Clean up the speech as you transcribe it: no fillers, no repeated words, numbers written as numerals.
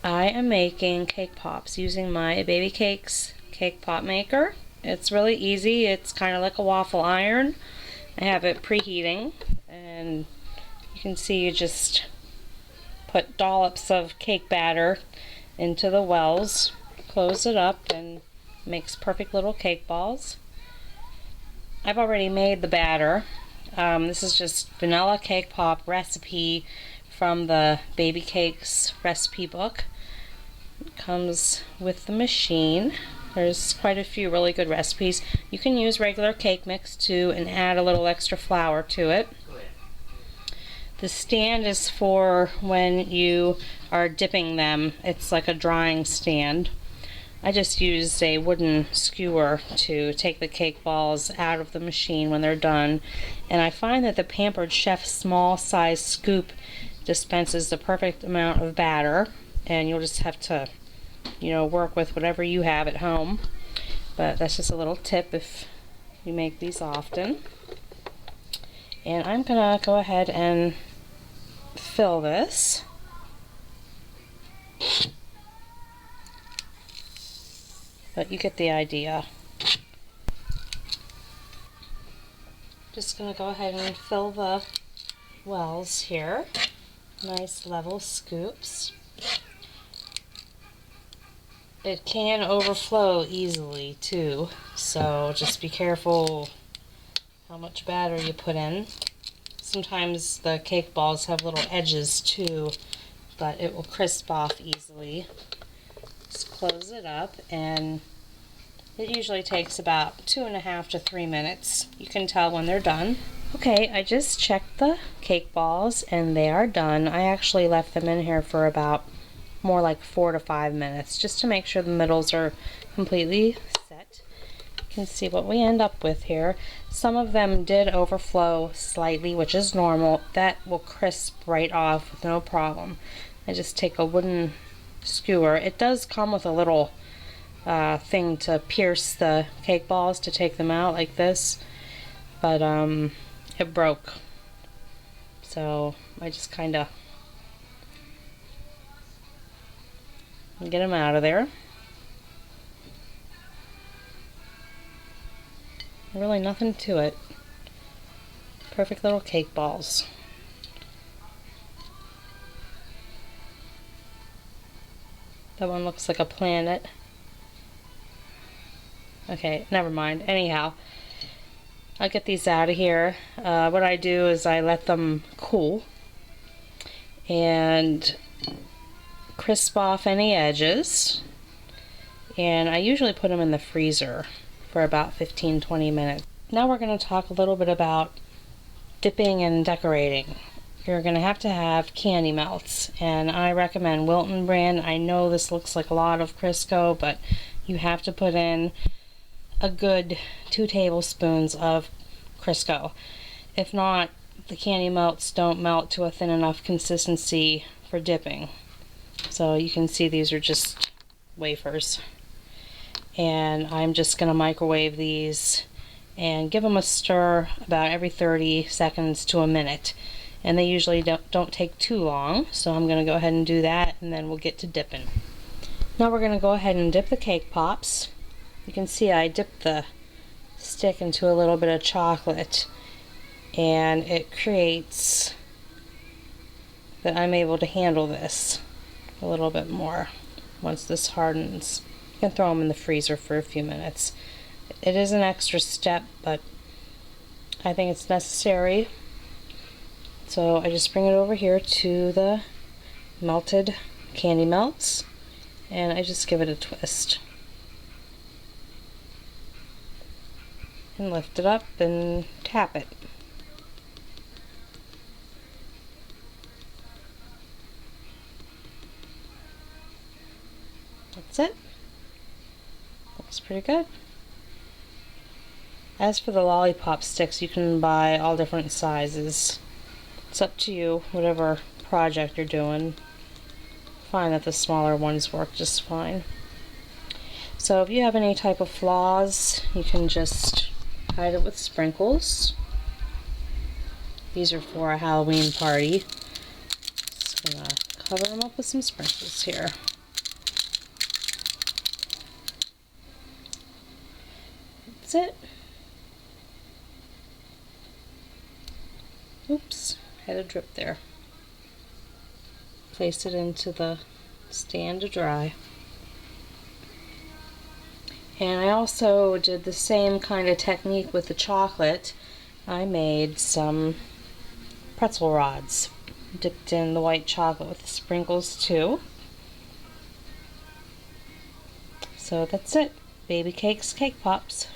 I am making cake pops using my Babycakes cake pop maker. It's really easy. It's kind of like a waffle iron. I have it preheating, and you can see you just put dollops of cake batter into the wells, close it up, and makes perfect little cake balls. I've already made the batter. This is just vanilla cake pop recipe from the Babycakes recipe book. It comes with the machine. There's quite a few really good recipes. You can use regular cake mix too and add a little extra flour to it. The stand is for when you are dipping them. It's like a drying stand. I just used a wooden skewer to take the cake balls out of the machine when they're done, and I find that the Pampered Chef small size scoop dispenses the perfect amount of batter, and you'll just have to, work with whatever you have at home. But that's just a little tip if you make these often. And I'm gonna go ahead and fill this. But you get the idea. Just gonna go ahead and fill the wells here. Nice level scoops. It can overflow easily too, so just be careful how much batter you put in. Sometimes the cake balls have little edges too, but it will crisp off easily. Just close it up, and it usually takes about 2.5 to 3 minutes. You can tell when they're done. Okay, I just checked the cake balls and they are done. I actually left them in here for about more like 4 to 5 minutes just to make sure the middles are completely set. You can see what we end up with here. Some of them did overflow slightly, which is normal. That will crisp right off with no problem. I just take a wooden skewer. It does come with a little thing to pierce the cake balls to take them out like this, but it broke, so I just kind of get them out of there. Really nothing to it. Perfect little cake balls. That one looks like a planet. Okay, never mind. Anyhow, I'll get these out of here. What I do is I let them cool and crisp off any edges, and I usually put them in the freezer for about 15-20 minutes. Now we're going to talk a little bit about dipping and decorating. You're going to have candy melts, and I recommend Wilton brand. I know this looks like a lot of Crisco, but you have to put in a good 2 tablespoons of Crisco. If not, the candy melts don't melt to a thin enough consistency for dipping. So you can see these are just wafers. And I'm just going to microwave these and give them a stir about every 30 seconds to a minute. And they usually don't take too long, so I'm going to go ahead and do that, and then we'll get to dipping. Now we're going to go ahead and dip the cake pops. You can see I dipped the stick into a little bit of chocolate, and it creates that I'm able to handle this a little bit more once this hardens. You can throw them in the freezer for a few minutes. It is an extra step, but I think it's necessary. So I just bring it over here to the melted candy melts, and I just give it a twist. And lift it up and tap it. That's it. Looks pretty good. As for the lollipop sticks, you can buy all different sizes. It's up to you, whatever project you're doing. I find that the smaller ones work just fine. So if you have any type of flaws, you can just hide it with sprinkles. These are for a Halloween party. Just gonna cover them up with some sprinkles here. that's it. Oops, had a drip there. Place it into the stand to dry. And I also did the same kind of technique with the chocolate. I made some pretzel rods, dipped in the white chocolate with the sprinkles too. So that's it. Baby Cakes Cake Pops.